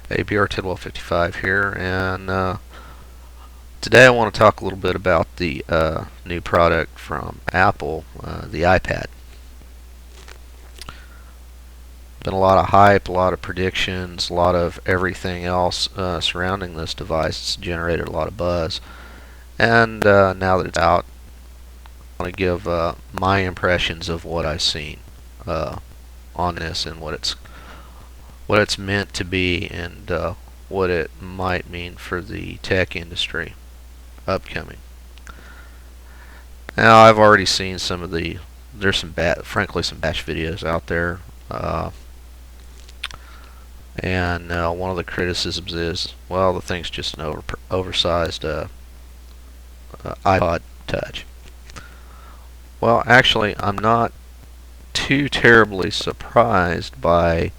ABR-101255 here, and today I want to talk a little bit about the new product from Apple, the iPad. Been a lot of hype, a lot of predictions, a lot of everything else surrounding this device. It's generated a lot of buzz, and now that it's out, I want to give my impressions of what I've seen on this and what it's meant to be, and what it might mean for the tech industry upcoming. Now, I've already seen some of there's frankly, some bash videos out there, and one of the criticisms is, well, the thing's just an oversized iPod Touch. Well, actually, I'm not too terribly surprised uh,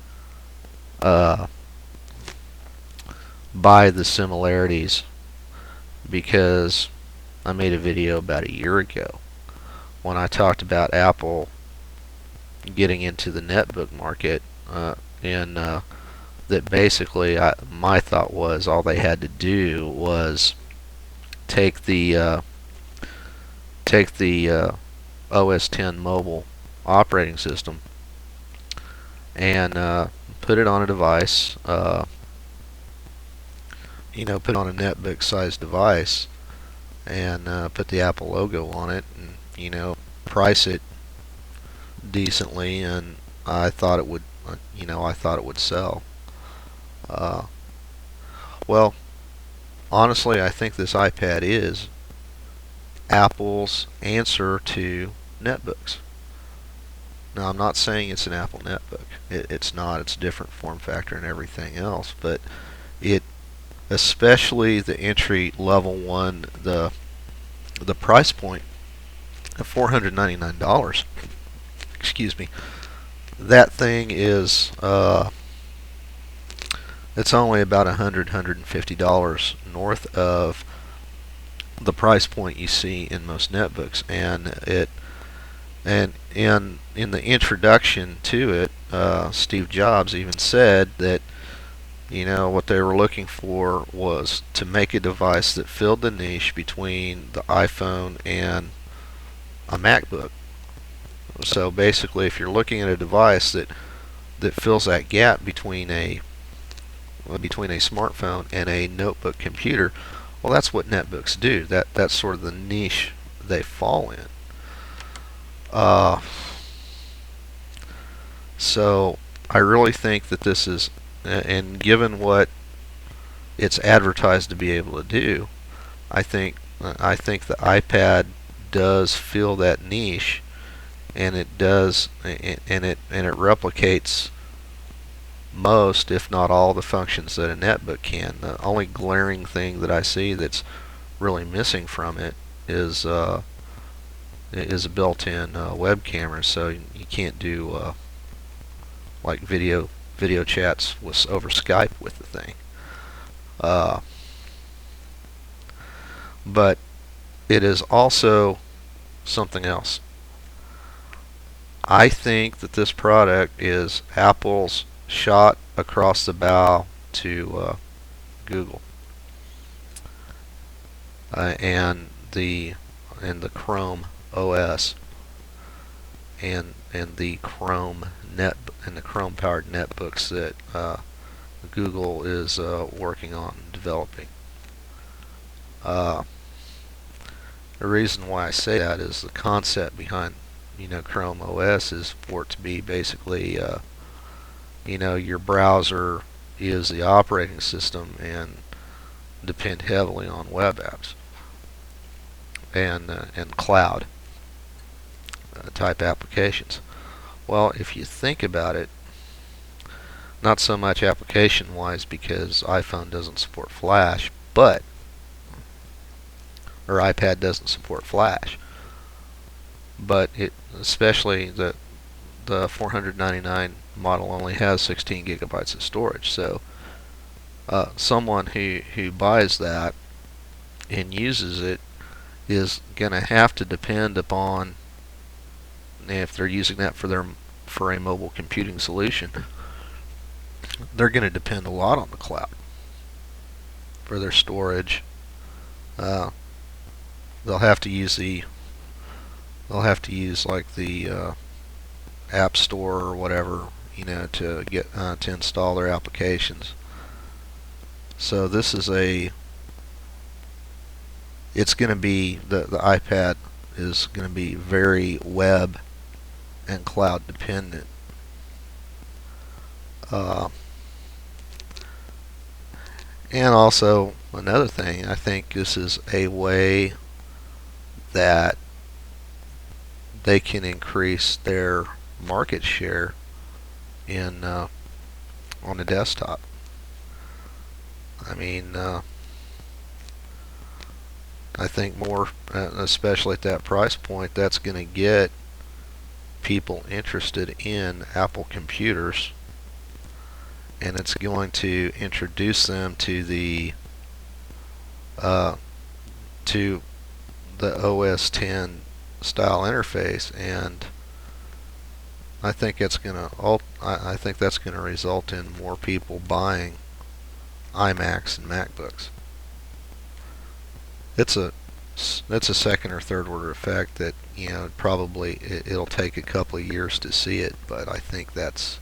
by the similarities, because I made a video about a year ago when I talked about Apple getting into the netbook market, and that basically my thought was all they had to do was take the OS 10 mobile operating system and put it on a device, put it on a netbook sized device, and put the Apple logo on it, and price it decently, and I thought it would, sell. Uh, well, honestly, I think this iPad is Apple's answer to netbooks. Now, I'm not saying it's an Apple netbook. It's not. It's a different form factor and everything else, but it, especially the entry level one, the price point of $499. Excuse me. That thing is it's only about $150 north of the price point you see in most netbooks, and in the introduction to it, Steve Jobs even said that what they were looking for was to make a device that filled the niche between the iPhone and a MacBook. So basically, if you're looking at a device that fills that gap between a smartphone and a notebook computer, well, that's what netbooks do. That's sort of the niche they fall in. So I really think that this is, and given what it's advertised to be able to do, I think the iPad does fill that niche, and it replicates most, if not all, the functions that a netbook can. The only glaring thing that I see that's really missing from it is a built-in web camera, so you can't do like video chats over Skype with the thing. But it is also something else. I think that this product is Apple's shot across the bow to Google, and the Chrome OS, and the Chrome powered netbooks that Google is working on developing. The reason why I say that is the concept behind Chrome OS is for it to be basically your browser is the operating system and depend heavily on web apps and cloud type applications. Well, if you think about it, not so much application wise, because iPhone doesn't support Flash, or iPad doesn't support Flash, but especially the 499 model only has 16 gigabytes of storage. So someone who buys that and uses it is going to have to depend upon, if they're using that for a mobile computing solution, they're going to depend a lot on the cloud for their storage. Uh, they'll have to use like the App Store or whatever, to get to install their applications. So this is it's going to be the iPad is going to be very web and cloud dependent. And also another thing, I think this is a way that they can increase their market share in on the desktop. I mean, I think more, especially at that price point, that's going to get people interested in Apple computers, and it's going to introduce them to the OS 10 style interface, and I think that's going to result in more people buying iMacs and MacBooks. It's a second or third order effect that probably it'll take a couple of years to see it, but I think that's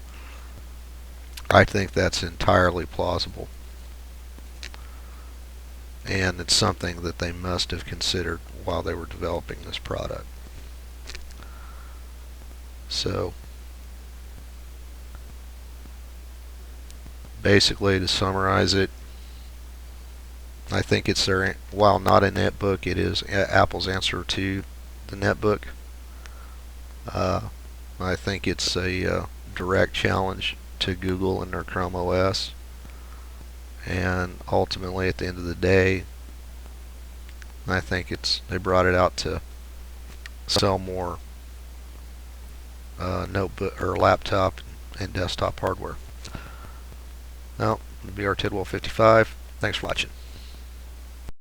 entirely plausible, and it's something that they must have considered while they were developing this product. So basically, to summarize it, I think it's while not a netbook, it is Apple's answer to the netbook. I think it's a direct challenge to Google and their Chrome OS, and ultimately at the end of the day, I think they brought it out to sell more notebook or laptop and desktop hardware. Now, BR Tidwell 55. Thanks for watching.